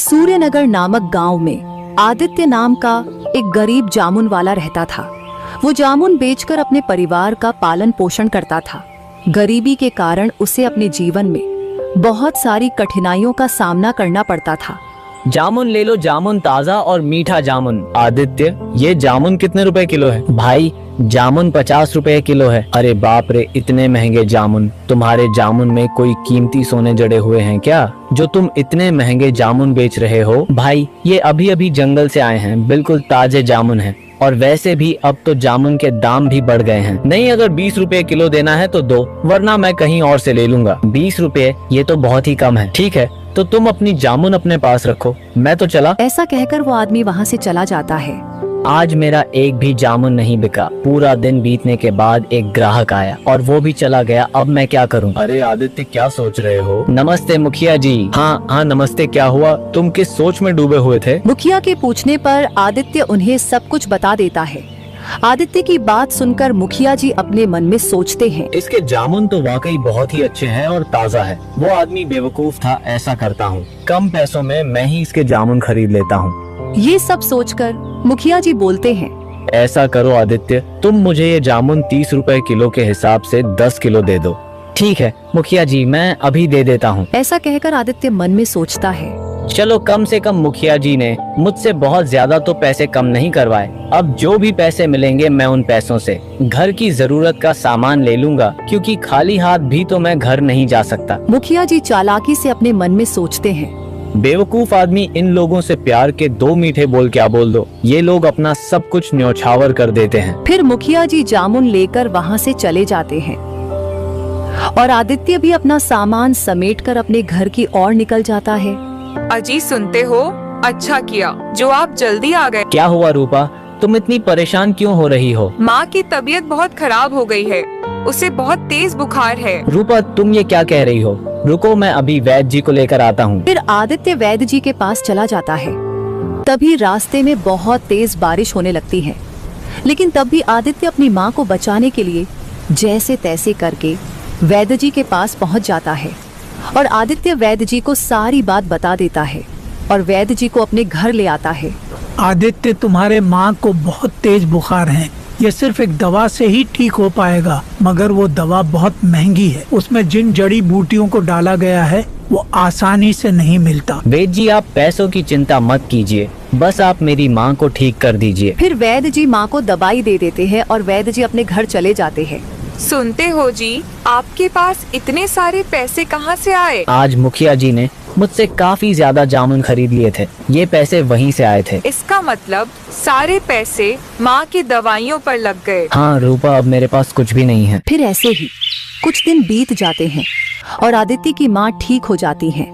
सूर्यनगर नामक गांव में आदित्य नाम का एक गरीब जामुन वाला रहता था। वो जामुन बेचकर अपने परिवार का पालन पोषण करता था। गरीबी के कारण उसे अपने जीवन में बहुत सारी कठिनाइयों का सामना करना पड़ता था। जामुन ले लो, जामुन ताज़ा और मीठा जामुन। आदित्य, ये जामुन कितने रुपए किलो है? भाई, जामुन 50 रुपए किलो है। अरे बाप रे, इतने महंगे जामुन। तुम्हारे जामुन में कोई कीमती सोने जड़े हुए हैं क्या, जो तुम इतने महंगे जामुन बेच रहे हो? भाई, ये अभी अभी जंगल से आए हैं, बिल्कुल ताजे जामुन हैं। और वैसे भी अब तो जामुन के दाम भी बढ़ गए हैं। नहीं, अगर 20 रुपए किलो देना है तो दो, वरना मैं कहीं और से ले लूंगा। 20 रुपए, ये तो बहुत ही कम है। ठीक है, तो तुम अपनी जामुन अपने पास रखो, मैं तो चला। ऐसा कहकर वो आदमी वहाँ से चला जाता है। आज मेरा एक भी जामुन नहीं बिका। पूरा दिन बीतने के बाद एक ग्राहक आया और वो भी चला गया। अब मैं क्या करूं? अरे आदित्य, क्या सोच रहे हो? नमस्ते मुखिया जी। हाँ, नमस्ते। क्या हुआ? तुम किस सोच में डूबे हुए थे? मुखिया के पूछने पर आदित्य उन्हें सब कुछ बता देता है। आदित्य की बात सुनकर मुखिया जी अपने मन में सोचते हैं, इसके जामुन तो वाकई बहुत ही अच्छे हैं और ताज़ा है। वो आदमी बेवकूफ था, ऐसा करता हूँ, कम पैसों में मैं ही इसके जामुन खरीद लेता हूँ। ये सब सोचकर मुखिया जी बोलते हैं, ऐसा करो आदित्य, तुम मुझे ये जामुन 30 रुपए किलो के हिसाब से 10 किलो दे दो। ठीक है मुखिया जी, मैं अभी दे देता हूँ। ऐसा कहकर आदित्य मन में सोचता है, चलो, कम से कम मुखिया जी ने मुझसे बहुत ज्यादा तो पैसे कम नहीं करवाए। अब जो भी पैसे मिलेंगे मैं उन पैसों से घर की जरूरत का सामान ले लूंगा, क्योंकि खाली हाथ भी तो मैं घर नहीं जा सकता। मुखिया जी चालाकी से अपने मन में सोचते हैं, बेवकूफ आदमी, इन लोगों से प्यार के 2 मीठे बोल क्या बोल दो, ये लोग अपना सब कुछ न्यौछावर कर देते हैं। फिर मुखिया जी जामुन लेकर वहाँ से चले जाते हैं और आदित्य भी अपना सामान समेटकर अपने घर की ओर निकल जाता है। अजी, सुनते हो? अच्छा किया जो आप जल्दी आ गए। क्या हुआ रूपा, तुम इतनी परेशान क्यों हो रही हो? माँ की तबीयत बहुत खराब हो गई है, उसे बहुत तेज बुखार है। रूपा, तुम ये क्या कह रही हो? रुको, मैं अभी वैद्य जी को लेकर आता हूँ। फिर आदित्य वैद्य जी के पास चला जाता है। तभी रास्ते में बहुत तेज बारिश होने लगती है, लेकिन तब भी आदित्य अपनी माँ को बचाने के लिए जैसे तैसे करके वैद्य जी के पास पहुँच जाता है और आदित्य वैद्य जी को सारी बात बता देता है और वैद्य जी को अपने घर ले आता है। आदित्य, तुम्हारे माँ को बहुत तेज बुखार है। ये सिर्फ एक दवा से ही ठीक हो पाएगा, मगर वो दवा बहुत महंगी है। उसमें जिन जड़ी बूटियों को डाला गया है वो आसानी से नहीं मिलता। वैद्य जी, आप पैसों की चिंता मत कीजिए, बस आप मेरी माँ को ठीक कर दीजिए। फिर वैद्य जी माँ को दवाई दे देते हैं और वैद्य जी अपने घर चले जाते हैं। सुनते हो जी, आपके पास इतने सारे पैसे कहाँ से आए? आज मुखिया जी ने मुझसे काफी ज्यादा जामुन खरीद लिए थे, ये पैसे वहीं से आए थे। इसका मतलब सारे पैसे माँ की दवाइयों पर लग गए। हाँ रूपा, अब मेरे पास कुछ भी नहीं है। फिर ऐसे ही कुछ दिन बीत जाते हैं और आदित्य की माँ ठीक हो जाती है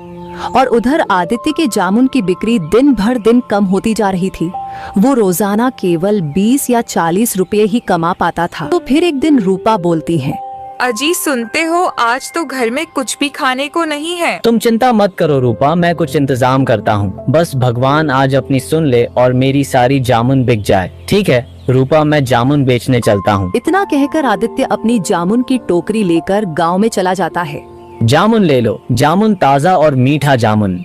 और उधर आदित्य के जामुन की बिक्री दिन भर दिन कम होती जा रही थी। वो रोजाना केवल 20 या 40 रुपए ही कमा पाता था। तो फिर एक दिन रूपा बोलती है, अजी, सुनते हो? आज तो घर में कुछ भी खाने को नहीं है। तुम चिंता मत करो रूपा, मैं कुछ इंतजाम करता हूँ। बस भगवान आज अपनी सुन ले और मेरी सारी जामुन बिक जाए। ठीक है रूपा, मैं जामुन बेचने चलता हूँ। इतना कहकर आदित्य अपनी जामुन की टोकरी लेकर गांव में चला जाता है। जामुन ले लो, जामुन ताज़ा और मीठा जामुन।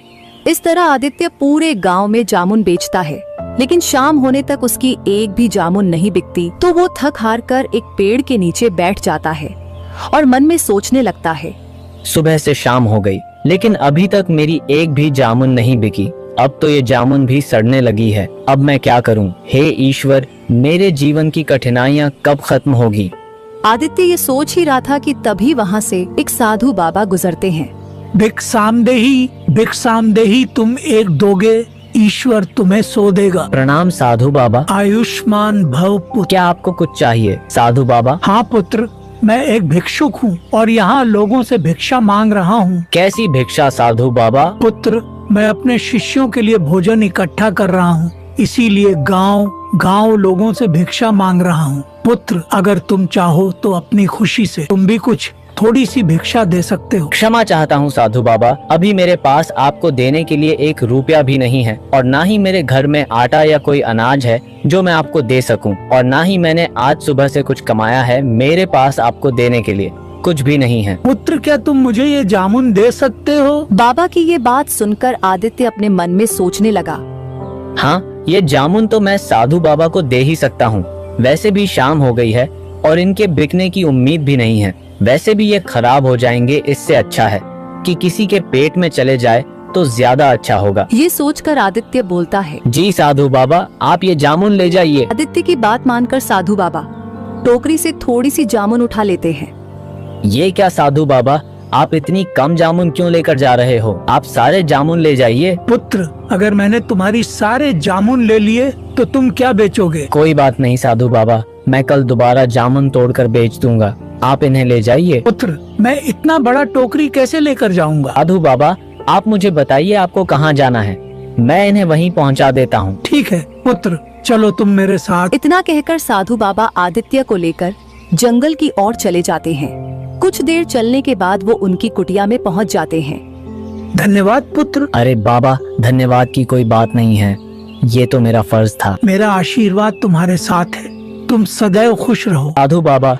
इस तरह आदित्य पूरे गांव में जामुन बेचता है, लेकिन शाम होने तक उसकी एक भी जामुन नहीं बिकती। तो वो थक हार कर एक पेड़ के नीचे बैठ जाता है और मन में सोचने लगता है, सुबह से शाम हो गई, लेकिन अभी तक मेरी एक भी जामुन नहीं बिकी। अब तो ये जामुन भी सड़ने लगी है। अब मैं क्या करूं? हे ईश्वर, मेरे जीवन की कठिनाइयां कब खत्म होगी? आदित्य ये सोच ही रहा था कि तभी वहाँ से एक साधु बाबा गुजरते हैं। भिक्षामदेही, भिक्षामदेही, तुम एक दोगे, ईश्वर तुम्हें सो देगा। प्रणाम साधु बाबा। आयुष्मान भव पुत्र। क्या आपको कुछ चाहिए साधु बाबा? हाँ पुत्र, मैं एक भिक्षुक हूँ और यहाँ लोगों से भिक्षा मांग रहा हूँ। कैसी भिक्षा साधु बाबा? पुत्र, मैं अपने शिष्यों के लिए भोजन इकट्ठा कर रहा हूँ, इसीलिए गांव गांव लोगों से भिक्षा मांग रहा हूँ। पुत्र, अगर तुम चाहो तो अपनी खुशी से तुम भी कुछ थोड़ी सी भिक्षा दे सकते हो। क्षमा चाहता हूँ साधु बाबा, अभी मेरे पास आपको देने के लिए 1 रुपया भी नहीं है और ना ही मेरे घर में आटा या कोई अनाज है जो मैं आपको दे सकूं, और ना ही मैंने आज सुबह से कुछ कमाया है मेरे पास आपको देने के लिए। कुछ भी नहीं है। पुत्र, क्या तुम मुझे ये जामुन दे सकते हो? बाबा की ये बात सुनकर आदित्य अपने मन में सोचने लगा। हाँ, ये जामुन तो मैं साधु बाबा को दे ही सकता हूँ। वैसे भी शाम हो गई है और इनके बिकने की उम्मीद भी नहीं है। वैसे भी ये खराब हो जाएंगे, इससे अच्छा है कि किसी के पेट में चले जाए तो ज्यादा अच्छा होगा। ये सोचकर आदित्य बोलता है। जी साधु बाबा, आप ये जामुन ले जाइए। आदित्य की बात मानकर साधु बाबा टोकरी से थोड़ी सी जामुन उठा लेते हैं। ये क्या साधु बाबा, आप इतनी कम जामुन क्यों लेकर जा रहे हो? आप सारे जामुन ले जाइए। पुत्र, अगर मैंने तुम्हारी सारे जामुन ले लिए तो तुम क्या बेचोगे? कोई बात नहीं साधु बाबा, मैं कल दोबारा जामुन तोड़कर बेच दूंगा। आप इन्हें ले जाइए। पुत्र, मैं इतना बड़ा टोकरी कैसे लेकर जाऊंगा? साधु बाबा, आप मुझे बताइए आपको कहाँ जाना है, मैं इन्हें वहीं पहुँचा देता हूँ। ठीक है पुत्र, चलो तुम मेरे साथ। इतना कहकर साधु बाबा आदित्य को लेकर जंगल की ओर चले जाते हैं। कुछ देर चलने के बाद वो उनकी कुटिया में पहुंच जाते हैं। धन्यवाद पुत्र। अरे बाबा, धन्यवाद की कोई बात नहीं है, ये तो मेरा फर्ज था। मेरा आशीर्वाद तुम्हारे साथ है, तुम सदैव खुश रहो। साधु बाबा,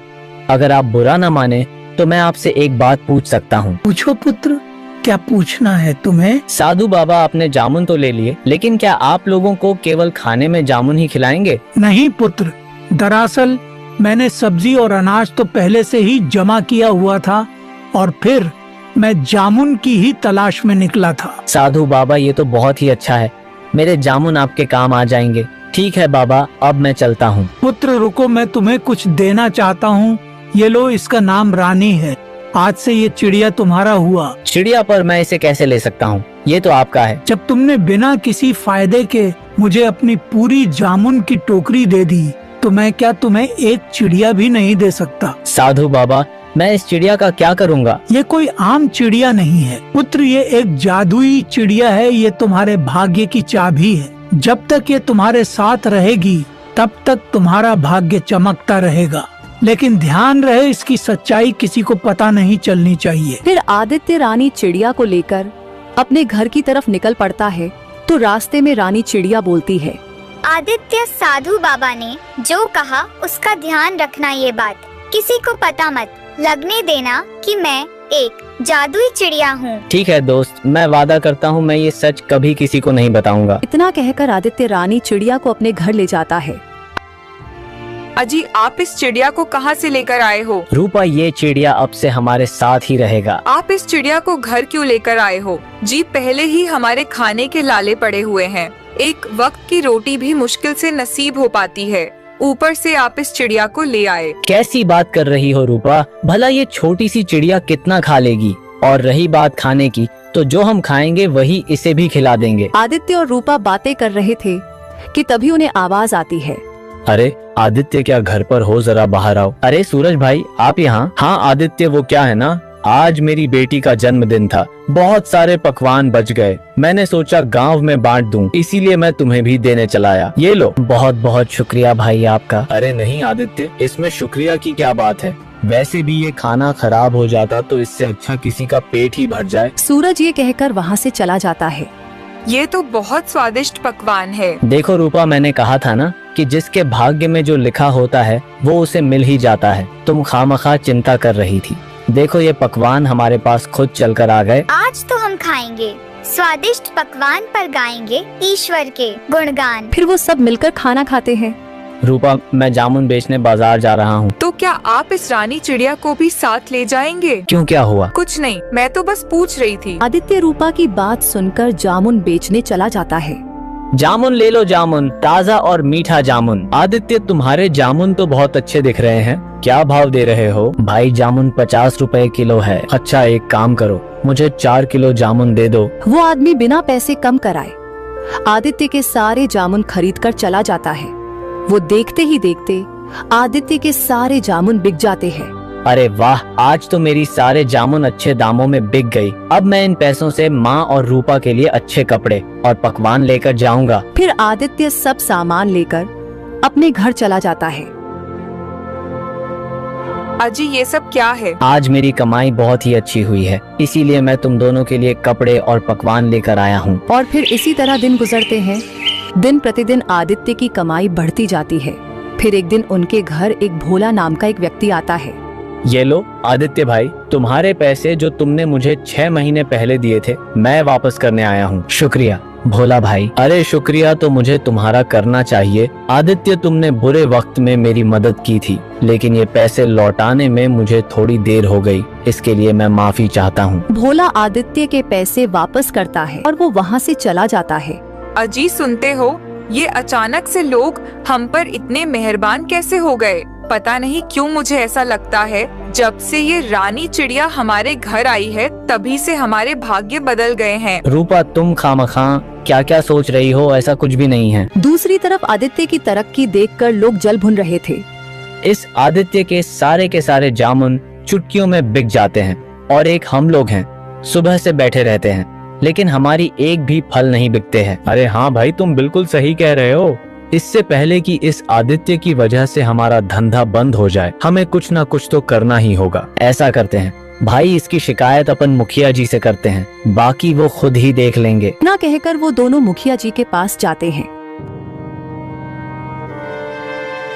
अगर आप बुरा न माने तो मैं आपसे एक बात पूछ सकता हूँ? पूछो पुत्र, क्या पूछना है तुम्हें? साधु बाबा, आपने जामुन तो ले लिए, लेकिन क्या आप लोगों को केवल खाने में जामुन ही खिलाएंगे? नहीं पुत्र, दरअसल मैंने सब्जी और अनाज तो पहले से ही जमा किया हुआ था और फिर मैं जामुन की ही तलाश में निकला था। साधु बाबा, ये तो बहुत ही अच्छा है, मेरे जामुन आपके काम आ जाएंगे। ठीक है बाबा, अब मैं चलता हूँ। पुत्र रुको, मैं तुम्हें कुछ देना चाहता हूँ। ये लो, इसका नाम रानी है। आज से ये चिड़िया तुम्हारा हुआ। चिड़िया पर मैं इसे कैसे ले सकता हूँ? ये तो आपका है। जब तुमने बिना किसी फायदे के मुझे अपनी पूरी जामुन की टोकरी दे दी तो मैं क्या तुम्हें एक चिड़िया भी नहीं दे सकता? साधु बाबा, मैं इस चिड़िया का क्या करूँगा? ये कोई आम चिड़िया नहीं है पुत्र, ये एक जादुई चिड़िया है। ये तुम्हारे भाग्य की चाबी है। जब तक ये तुम्हारे साथ रहेगी तब तक तुम्हारा भाग्य चमकता रहेगा, लेकिन ध्यान रहे इसकी सच्चाई किसी को पता नहीं चलनी चाहिए। फिर आदित्य रानी चिड़िया को लेकर अपने घर की तरफ निकल पड़ता है तो रास्ते में रानी चिड़िया बोलती है। आदित्य, साधु बाबा ने जो कहा उसका ध्यान रखना। ये बात किसी को पता मत लगने देना कि मैं एक जादुई चिड़िया हूँ। ठीक है दोस्त, मैं वादा करता हूँ मैं ये सच कभी किसी को नहीं बताऊंगा। इतना कहकर आदित्य रानी चिड़िया को अपने घर ले जाता है। अजी, आप इस चिड़िया को कहाँ से लेकर आए हो? रूपा, ये चिड़िया अब से हमारे साथ ही रहेगा। आप इस चिड़िया को घर क्यों लेकर आए हो? जी, पहले ही हमारे खाने के लाले पड़े हुए हैं। एक वक्त की रोटी भी मुश्किल से नसीब हो पाती है, ऊपर से आप इस चिड़िया को ले आए। कैसी बात कर रही हो रूपा? भला ये छोटी सी चिड़िया कितना खा लेगी? और रही बात खाने की, तो जो हम खाएंगे वही इसे भी खिला देंगे। आदित्य और रूपा बातें कर रहे थे कि तभी उन्हें आवाज आती है। अरे आदित्य, क्या घर पर हो? जरा बाहर आओ। अरे सूरज भाई, आप यहाँ? हाँ आदित्य, वो क्या है ना, आज मेरी बेटी का जन्मदिन था, बहुत सारे पकवान बच गए। मैंने सोचा गांव में बांट दूं, इसीलिए मैं तुम्हें भी देने चला आया। ये लो। बहुत बहुत शुक्रिया भाई आपका। अरे नहीं आदित्य, इसमें शुक्रिया की क्या बात है? वैसे भी ये खाना खराब हो जाता तो इससे अच्छा किसी का पेट ही भर जाए। सूरज ये कहकर वहाँ से चला जाता है। ये तो बहुत स्वादिष्ट पकवान है। देखो रूपा, मैंने कहा था ना कि जिसके भाग्य में जो लिखा होता है वो उसे मिल ही जाता है। तुम खामखा चिंता कर रही थी। देखो ये पकवान हमारे पास खुद चलकर आ गए। आज तो हम खाएंगे, स्वादिष्ट पकवान पर गाएंगे ईश्वर के गुणगान। फिर वो सब मिलकर खाना खाते हैं। रूपा, मैं जामुन बेचने बाजार जा रहा हूँ। तो क्या आप इस रानी चिड़िया को भी साथ ले जाएंगे? क्यों, क्या हुआ? कुछ नहीं, मैं तो बस पूछ रही थी। आदित्य रूपा की बात सुनकर जामुन बेचने चला जाता है। जामुन ले लो, जामुन ताज़ा और मीठा जामुन। आदित्य, तुम्हारे जामुन तो बहुत अच्छे दिख रहे हैं, क्या भाव दे रहे हो? भाई जामुन 50 रुपए किलो है। अच्छा एक काम करो, मुझे 4 किलो जामुन दे दो। वो आदमी बिना पैसे कम कराए आदित्य के सारे जामुन खरीद कर चला जाता है। वो देखते ही देखते आदित्य के सारे जामुन बिक जाते हैं। अरे वाह, आज तो मेरी सारे जामुन अच्छे दामों में बिक गई। अब मैं इन पैसों से माँ और रूपा के लिए अच्छे कपड़े और पकवान लेकर जाऊंगा। फिर आदित्य सब सामान लेकर अपने घर चला जाता है। अजी, ये सब क्या है? आज मेरी कमाई बहुत ही अच्छी हुई है, इसीलिए मैं तुम दोनों के लिए कपड़े और पकवान लेकर आया हूँ। और फिर इसी तरह दिन गुजरते हैं। दिन प्रतिदिन आदित्य की कमाई बढ़ती जाती है। फिर एक दिन उनके घर एक भोला नाम का एक व्यक्ति आता है। ये लो आदित्य भाई, तुम्हारे पैसे जो तुमने मुझे 6 महीने पहले दिए थे, मैं वापस करने आया हूँ। शुक्रिया भोला भाई। अरे शुक्रिया तो मुझे तुम्हारा करना चाहिए आदित्य, तुमने बुरे वक्त में मेरी मदद की थी, लेकिन ये पैसे लौटाने में मुझे थोड़ी देर हो गई, इसके लिए मैं माफी चाहता हूँ। भोला आदित्य के पैसे वापस करता है और वो वहाँ से चला जाता है। अजी सुनते हो, ये अचानक से लोग हम पर इतने मेहरबान कैसे हो गए? पता नहीं क्यों मुझे ऐसा लगता है जब से ये रानी चिड़िया हमारे घर आई है तभी से हमारे भाग्य बदल गए हैं। रूपा तुम खामखा क्या क्या सोच रही हो, ऐसा कुछ भी नहीं है। दूसरी तरफ आदित्य की तरक्की देखकर लोग जल भुन रहे थे। इस आदित्य के सारे जामुन चुटकियों में बिक जाते हैं और एक हम लोग हैं, सुबह से बैठे रहते हैं लेकिन हमारी एक भी फल नहीं बिकते हैं। अरे हाँ भाई, तुम बिल्कुल सही कह रहे हो। इससे पहले कि इस आदित्य की वजह से हमारा धंधा बंद हो जाए, हमें कुछ ना कुछ तो करना ही होगा। ऐसा करते हैं भाई, इसकी शिकायत अपन मुखिया जी से करते हैं, बाकी वो खुद ही देख लेंगे। ना कहकर वो दोनों मुखिया जी के पास जाते हैं।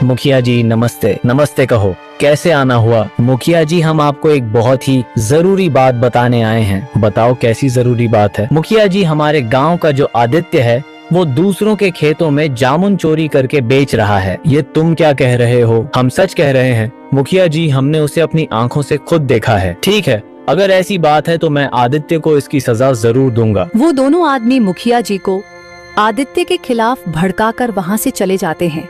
मुखिया जी नमस्ते। नमस्ते, कहो कैसे आना हुआ? मुखिया जी हम आपको एक बहुत ही जरूरी बात बताने आए हैं। बताओ कैसी जरूरी बात है? मुखिया जी, हमारे गांव का जो आदित्य है वो दूसरों के खेतों में जामुन चोरी करके बेच रहा है। ये तुम क्या कह रहे हो? हम सच कह रहे हैं मुखिया जी, हमने उसे अपनी आंखों से खुद देखा है। ठीक है, अगर ऐसी बात है तो मैं आदित्य को इसकी सजा जरूर दूंगा। वो दोनों आदमी मुखिया जी को आदित्य के खिलाफ भड़काकर वहाँ से चले जाते हैं।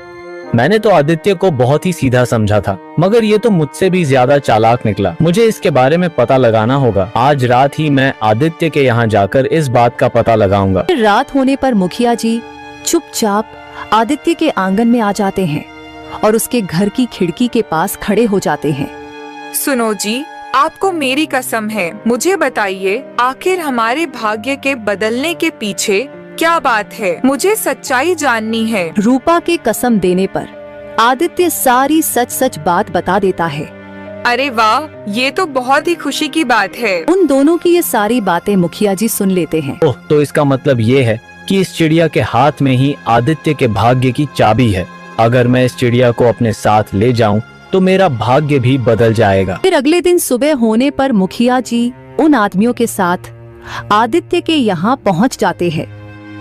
मैंने तो आदित्य को बहुत ही सीधा समझा था, मगर ये तो मुझसे भी ज्यादा चालाक निकला। मुझे इसके बारे में पता लगाना होगा। आज रात ही मैं आदित्य के यहाँ जाकर इस बात का पता लगाऊंगा। फिर रात होने पर मुखिया जी चुपचाप आदित्य के आंगन में आ जाते हैं और उसके घर की खिड़की के पास खड़े हो जाते हैं। सुनो जी, आपको मेरी कसम है, मुझे बताइए आखिर हमारे भाग्य के बदलने के पीछे क्या बात है? मुझे सच्चाई जाननी है। रूपा के कसम देने पर आदित्य सारी सच सच बात बता देता है। अरे वाह, ये तो बहुत ही खुशी की बात है। उन दोनों की ये सारी बातें मुखिया जी सुन लेते हैं। ओह, तो इसका मतलब ये है कि इस चिड़िया के हाथ में ही आदित्य के भाग्य की चाबी है। अगर मैं इस चिड़िया को अपने साथ ले जाऊं तो मेरा भाग्य भी बदल जाएगा। फिर अगले दिन सुबह होने पर मुखिया जी उन आदमियों के साथ आदित्य के यहाँ पहुँच जाते हैं।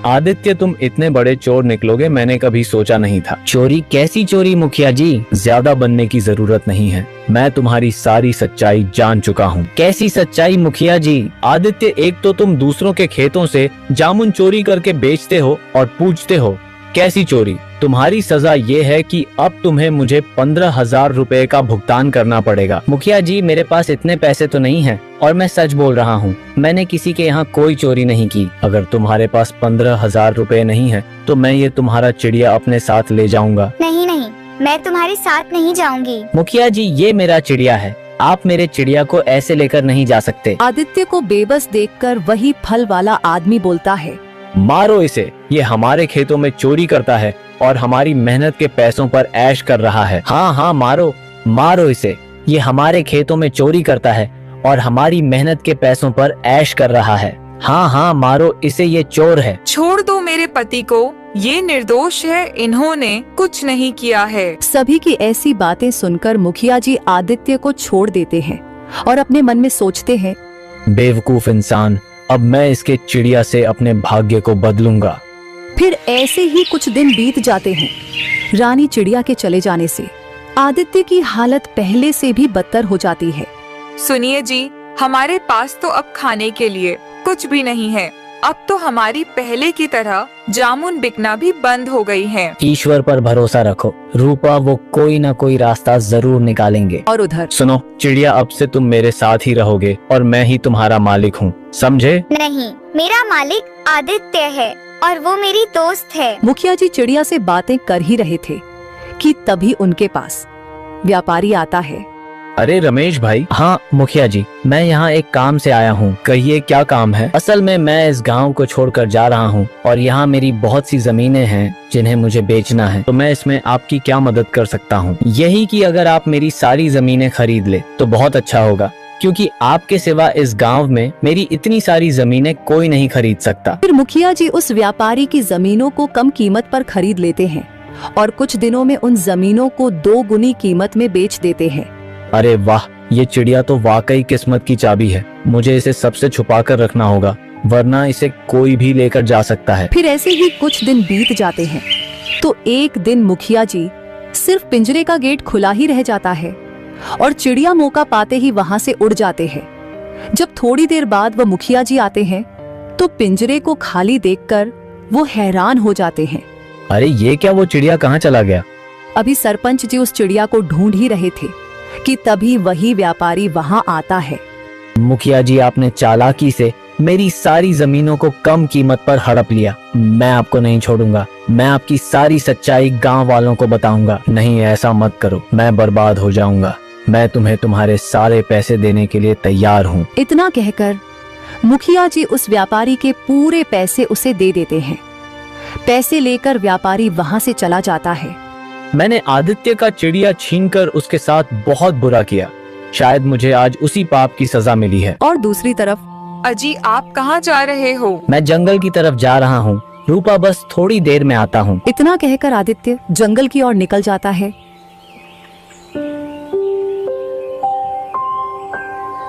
आदित्य, तुम इतने बड़े चोर निकलोगे मैंने कभी सोचा नहीं था। चोरी? कैसी चोरी मुखिया जी? ज्यादा बनने की जरूरत नहीं है, मैं तुम्हारी सारी सच्चाई जान चुका हूँ। कैसी सच्चाई मुखिया जी? आदित्य, एक तो तुम दूसरों के खेतों से जामुन चोरी करके बेचते हो और पूछते हो कैसी चोरी। तुम्हारी सजा ये है कि अब तुम्हें मुझे 15,000 रुपए का भुगतान करना पड़ेगा। मुखिया जी, मेरे पास इतने पैसे तो नहीं हैं और मैं सच बोल रहा हूँ, मैंने किसी के यहाँ कोई चोरी नहीं की। अगर तुम्हारे पास 15,000 रुपए नहीं है तो मैं ये तुम्हारा चिड़िया अपने साथ ले जाऊंगा। नहीं नहीं, मैं तुम्हारे साथ नहीं जाऊंगी। मुखिया जी, ये मेरा चिड़िया है, आप मेरे चिड़िया को ऐसे लेकर नहीं जा सकते। आदित्य को बेबस देखकर वही फल वाला आदमी बोलता है, मारो इसे, ये हमारे खेतों में चोरी करता है और हमारी मेहनत के पैसों पर ऐश कर रहा है। हाँ हाँ, मारो मारो इसे, ये हमारे खेतों में चोरी करता है और हमारी मेहनत के पैसों पर ऐश कर रहा है। हाँ हाँ, मारो इसे, ये चोर है। छोड़ दो मेरे पति को, ये निर्दोष है, इन्होंने कुछ नहीं किया है। सभी की ऐसी बातें सुनकर मुखिया जी आदित्य को छोड़ देते हैं और अपने मन में सोचते हैं, बेवकूफ इंसान, अब मैं इसके चिड़िया से अपने भाग्य को बदलूंगा। फिर ऐसे ही कुछ दिन बीत जाते हैं। रानी चिड़िया के चले जाने से आदित्य की हालत पहले से भी बदतर हो जाती है। सुनिए जी, हमारे पास तो अब खाने के लिए कुछ भी नहीं है। अब तो हमारी पहले की तरह जामुन बिकना भी बंद हो गई है। ईश्वर पर भरोसा रखो रूपा, वो कोई ना कोई रास्ता जरूर निकालेंगे। और उधर सुनो चिड़िया, अब से तुम मेरे साथ ही रहोगे और मैं ही तुम्हारा मालिक हूँ, समझे? नहीं, मेरा मालिक आदित्य है और वो मेरी दोस्त है। मुखिया जी चिड़िया से बातें कर ही रहे थे कि तभी उनके पास व्यापारी आता है। अरे रमेश भाई। हाँ मुखिया जी, मैं यहाँ एक काम से आया हूँ। कहिए क्या काम है? असल में मैं इस गांव को छोड़कर जा रहा हूँ और यहाँ मेरी बहुत सी जमीनें हैं जिन्हें मुझे बेचना है। तो मैं इसमें आपकी क्या मदद कर सकता हूँ? यही कि अगर आप मेरी सारी जमीनें खरीद ले तो बहुत अच्छा होगा, क्योंकि आपके सिवा इस गांव में मेरी इतनी सारी जमीनें कोई नहीं खरीद सकता। फिर मुखिया जी उस व्यापारी की जमीनों को कम कीमत पर खरीद लेते हैं और कुछ दिनों में उन जमीनों को 2 गुनी कीमत में बेच देते हैं। अरे वाह, ये चिड़िया तो वाकई किस्मत की चाबी है। मुझे इसे सबसे छुपा कर रखना होगा, वरना इसे कोई भी लेकर जा सकता है। फिर ऐसे ही कुछ दिन बीत जाते हैं तो एक दिन मुखिया जी सिर्फ पिंजरे का गेट खुला ही रह जाता है और चिड़िया मौका पाते ही वहां से उड़ जाते हैं। जब थोड़ी देर बाद वह मुखिया जी आते हैं तो पिंजरे को खाली देखकर वो हैरान हो जाते हैं। अरे ये क्या, वो चिड़िया कहाँ चला गया? अभी सरपंच जी उस चिड़िया को ढूंढ ही रहे थे कि तभी वही व्यापारी वहां आता है। मुखिया जी, आपने चालाकी से मेरी सारी जमीनों को कम कीमत पर हड़प लिया। मैं आपको नहीं छोड़ूंगा। मैं आपकी सारी सच्चाई गांव वालों को बताऊंगा। नहीं, ऐसा मत करो, मैं बर्बाद हो जाऊंगा। मैं तुम्हें तुम्हारे सारे पैसे देने के लिए तैयार हूँ। इतना कहकर मुखिया जी उस व्यापारी के पूरे पैसे उसे दे देते हैं। पैसे लेकर व्यापारी वहां से चला जाता है। मैंने आदित्य का चिड़िया छीनकर उसके साथ बहुत बुरा किया। शायद मुझे आज उसी पाप की सजा मिली है। और दूसरी तरफ अजी, आप कहाँ जा रहे हो? मैं जंगल की तरफ जा रहा हूँ। रूपा, बस थोड़ी देर में आता हूँ। इतना कहकर आदित्य जंगल की ओर निकल जाता है।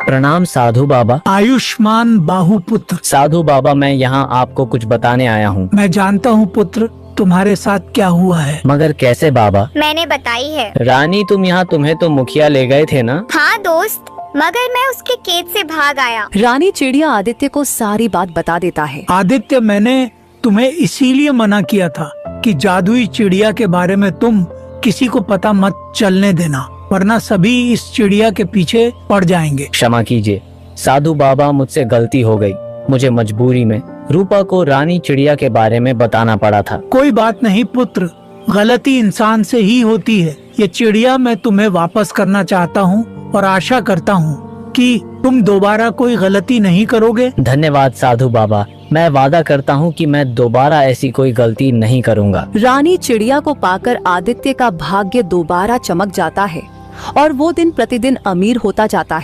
प्रणाम साधु बाबा। आयुष्मान बाहुपुत्र। साधु बाबा, मैं यहाँ आपको कुछ बताने आया हूँ। मैं जानता हूँ पुत्र, तुम्हारे साथ क्या हुआ है। मगर कैसे बाबा? मैंने बताई है। रानी, तुम्हें तो मुखिया ले गए थे ना? हाँ दोस्त, मगर मैं उसके खेत से भाग आया। रानी चिड़िया आदित्य को सारी बात बता देता है। आदित्य, मैंने तुम्हें इसीलिए मना किया था कि जादुई चिड़िया के बारे में तुम किसी को पता मत चलने देना, वरना सभी इस चिड़िया के पीछे पड़ जाएंगे। क्षमा कीजिए साधु बाबा, मुझसे गलती हो गई। मुझे मजबूरी में रूपा को रानी चिड़िया के बारे में बताना पड़ा था। कोई बात नहीं पुत्र, गलती इंसान से ही होती है। ये चिड़िया मैं तुम्हें वापस करना चाहता हूँ और आशा करता हूँ कि तुम दोबारा कोई गलती नहीं करोगे। धन्यवाद साधु बाबा, मैं वादा करता हूँ कि मैं दोबारा ऐसी कोई गलती नहीं करूँगा। रानी चिड़िया को पाकर आदित्य का भाग्य दोबारा चमक जाता है और वो दिन प्रतिदिन अमीर होता जाता है।